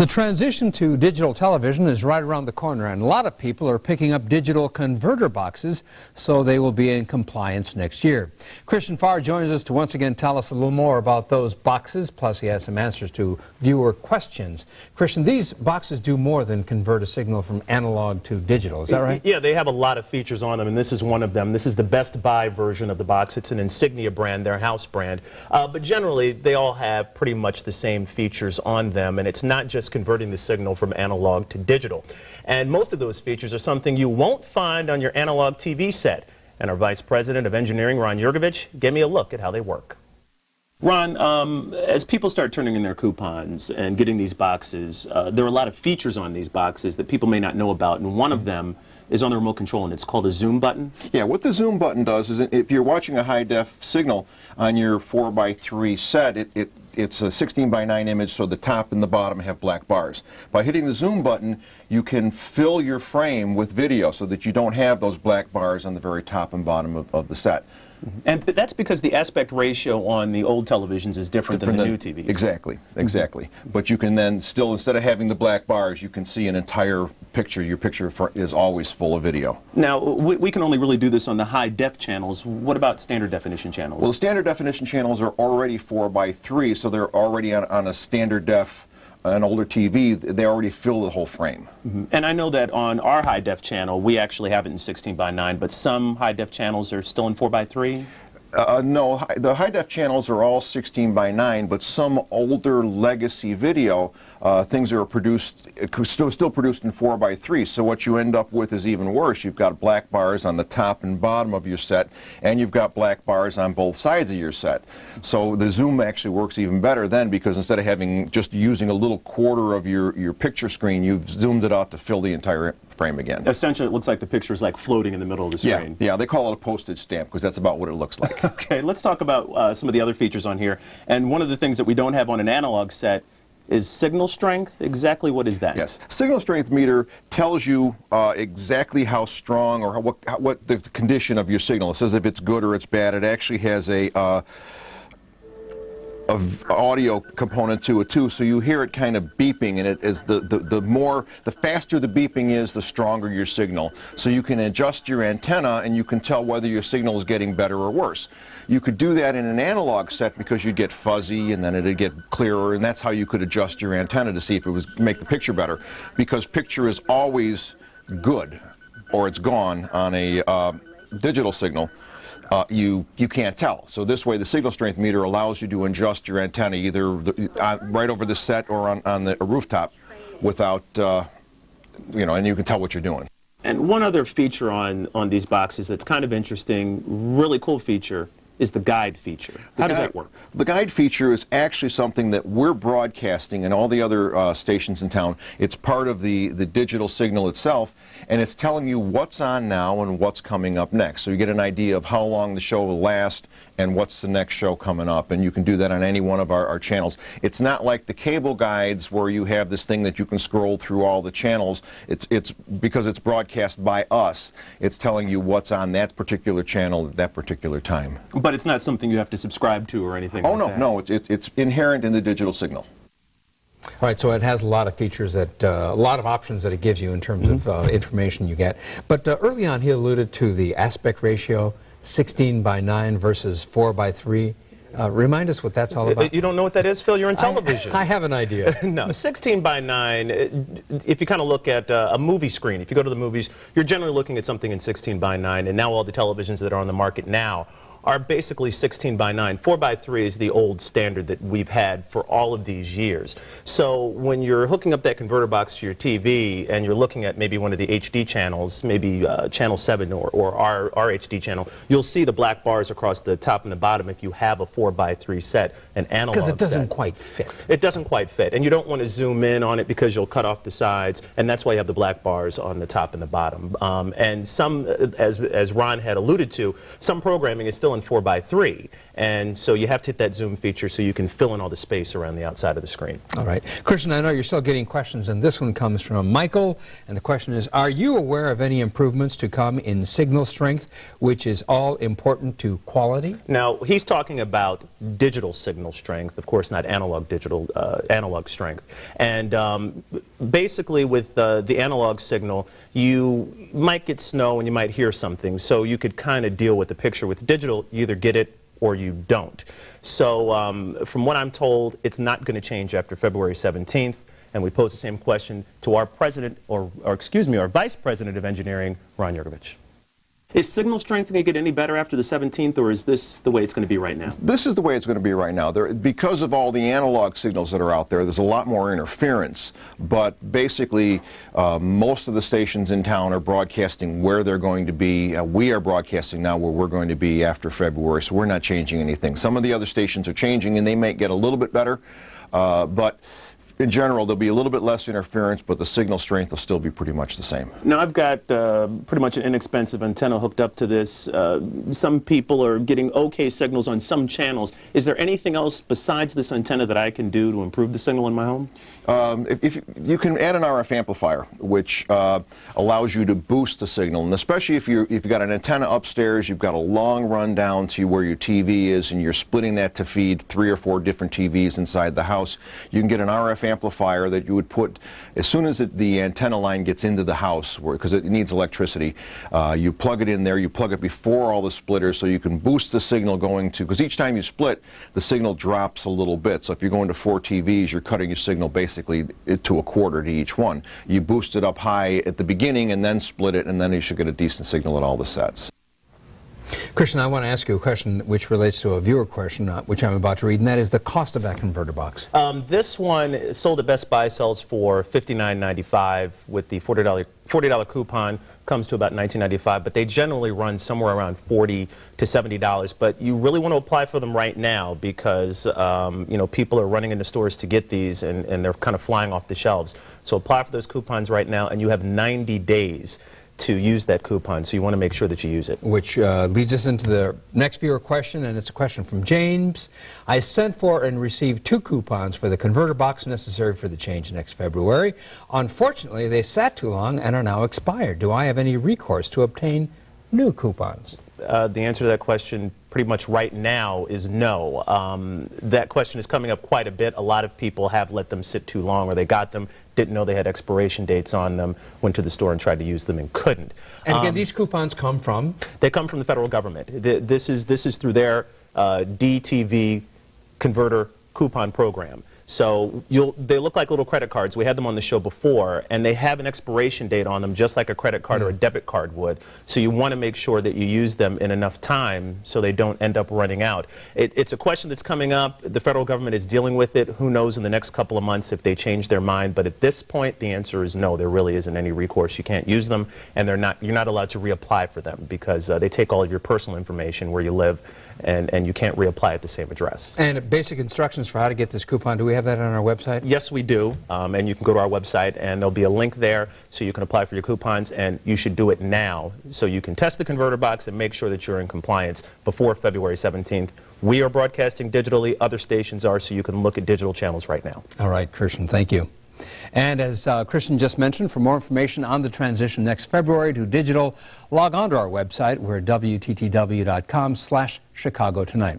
The transition to digital television is right around the corner, and a lot of people are picking up digital converter boxes, so they will be in compliance next year. Christian Farr joins us to once again tell us a little more about those boxes, plus he has some answers to viewer questions. Christian, these boxes do more than convert a signal from analog to digital, is that right? Yeah, they have a lot of features on them, and this is one of them. This is the Best Buy version of the box. It's an Insignia brand, their house brand. But generally, they all have pretty much the same features on them, and it's not just converting the signal from analog to digital. And most of those features are something you won't find on your analog TV set. And our Vice President of Engineering, Ron Yurgovich, gave me a look at how they work. Ron, as people start turning in their coupons and getting these boxes, there are a lot of features on these boxes that people may not know about, and one of them is on the remote control, and it's called a zoom button. Yeah, what the zoom button does is if you're watching a high-def signal on your 4x3 set, it's a 16:9 image, so the top and the bottom have black bars. By hitting the zoom button, you can fill your frame with video so that you don't have those black bars on the very top and bottom of the set. And that's because the aspect ratio on the old televisions is different than the new TVs. Exactly, exactly. But you can then still, instead of having the black bars, you can see an entire picture. Your picture is always full of video. Now, we can only really do this on the high-def channels. What about standard definition channels? Well, the standard definition channels are already 4x3, so they're already on a standard def. An older TV, they already fill the whole frame. And I know that on our high-def channel, we actually have it in 16:9, but some high-def channels are still in 4x3? No, the high-def channels are all 16:9, but some older legacy video, things are produced, still produced in 4x3, so what you end up with is even worse. You've got black bars on the top and bottom of your set, and you've got black bars on both sides of your set. So the zoom actually works even better then, because instead of having just using a little quarter of your picture screen, you've zoomed it out to fill the entire frame again. Essentially, it looks like the picture is like floating in the middle of the screen. Yeah, they call it a postage stamp because that's about what it looks like. Okay, let's talk about some of the other features on here. And one of the things that we don't have on an analog set is signal strength. Exactly what is that? Yes, signal strength meter tells you exactly how strong or what the condition of your signal. It says if it's good or it's bad. It actually has a audio component to it too, so you hear it kind of beeping, and it is the faster the beeping is, the stronger your signal. So you can adjust your antenna and you can tell whether your signal is getting better or worse. You could do that in an analog set because you'd get fuzzy and then it'd get clearer, and that's how you could adjust your antenna to see if it was make the picture better, because picture is always good or it's gone on a digital signal. You can't tell. So this way the signal strength meter allows you to adjust your antenna either right over the set or on the rooftop without, and you can tell what you're doing. And one other feature on these boxes that's kind of interesting, really cool feature, is the guide feature. How does that work? The guide feature is actually something that we're broadcasting in all the other stations in town. It's part of the digital signal itself, and it's telling you what's on now and what's coming up next. So you get an idea of how long the show will last and what's the next show coming up, and you can do that on any one of our channels. It's not like the cable guides where you have this thing that you can scroll through all the channels. It's because it's broadcast by us. It's telling you what's on that particular channel at that particular time. But it's not something you have to subscribe to or anything like that? Oh, no, it's inherent in the digital signal. All right, so it has a lot of features, that a lot of options that it gives you in terms of information you get. But early on, he alluded to the aspect ratio, 16:9 versus 4:3. Remind us what that's all about. You don't know what that is, Phil? You're in television. I have an idea. No, 16:9, if you kind of look at a movie screen, if you go to the movies, you're generally looking at something in 16:9, and now all the televisions that are on the market now are basically 16:9. 4:3 is the old standard that we've had for all of these years. So when you're hooking up that converter box to your TV and you're looking at maybe one of the HD channels, maybe channel 7 or our HD channel, you'll see the black bars across the top and the bottom if you have a 4:3 set, an analog set. Because it doesn't quite fit. It doesn't quite fit, and you don't want to zoom in on it because you'll cut off the sides, and that's why you have the black bars on the top and the bottom. And some, as Ron had alluded to, some programming is still in 4:3, And so you have to hit that zoom feature so you can fill in all the space around the outside of the screen. All right. Christian, I know you're still getting questions, and this one comes from Michael. And the question is, are you aware of any improvements to come in signal strength, which is all important to quality? Now, he's talking about digital signal strength, of course, not analog analog strength. And basically with the analog signal, you might get snow and you might hear something, so you could kind of deal with the picture. With digital, you either get it or you don't. So from what I'm told, it's not going to change after February 17th. And we pose the same question to our president, or excuse me, our vice president of engineering, Ron Yurgovich. Is signal strength going to get any better after the 17th, or is this the way it's going to be right now? This is the way it's going to be right now. Because of all the analog signals that are out there, there's a lot more interference. But basically, most of the stations in town are broadcasting where they're going to be. We are broadcasting now where we're going to be after February, so we're not changing anything. Some of the other stations are changing, and they might get a little bit better. But in general, there'll be a little bit less interference, but the signal strength will still be pretty much the same. Now, I've got pretty much an inexpensive antenna hooked up to this. Some people are getting okay signals on some channels. Is there anything else besides this antenna that I can do to improve the signal in my home? If you can add an RF amplifier, which allows you to boost the signal, and especially if you've got an antenna upstairs, you've got a long run down to where your TV is, and you're splitting that to feed 3 or 4 different TVs inside the house, you can get an RF amplifier that you would put as soon as the antenna line gets into the house, because it needs electricity. You plug it in there, you plug it before all the splitters, so you can boost the signal going to, because each time you split, the signal drops a little bit. So if you're going to 4 TVs, you're cutting your signal basically to a quarter to each one. You boost it up high at the beginning and then split it, and then you should get a decent signal at all the sets. Christian, I want to ask you a question which relates to a viewer question, which I'm about to read, and that is the cost of that converter box. This one sold at Best Buy sells for $59.95 with the $40 coupon. Comes to about $19.95, but they generally run somewhere around $40 to $70. But you really want to apply for them right now because you know, people are running into stores to get these, and they're kind of flying off the shelves. So apply for those coupons right now, and you have 90 days to use that coupon, so you want to make sure that you use it. Which leads us into the next viewer question, and it's a question from James. I sent for and received 2 coupons for the converter box necessary for the change next February. Unfortunately, they sat too long and are now expired. Do I have any recourse to obtain new coupons? The answer to that question pretty much right now is no. That question is coming up quite a bit. A lot of people have let them sit too long, or they got them, didn't know they had expiration dates on them, went to the store and tried to use them and couldn't. And again, these coupons come from? They come from the federal government. This is through their DTV converter coupon program. So they look like little credit cards. We had them on the show before, and they have an expiration date on them just like a credit card or a debit card would. So you want to make sure that you use them in enough time so they don't end up running out. It's a question that's coming up. The federal government is dealing with it. Who knows in the next couple of months if they change their mind. But at this point, the answer is no. There really isn't any recourse. You can't use them, and you're not allowed to reapply for them because they take all of your personal information, where you live, and you can't reapply at the same address. And basic instructions for how to get this coupon, do we have that on our website? Yes, we do, and you can go to our website, and there'll be a link there so you can apply for your coupons, and you should do it now so you can test the converter box and make sure that you're in compliance before February 17th. We are broadcasting digitally, other stations are, so you can look at digital channels right now. All right, Christian, thank you. And as Christian just mentioned, for more information on the transition next February to digital, log on to our website. We're at WTTW.com/Chicago Tonight.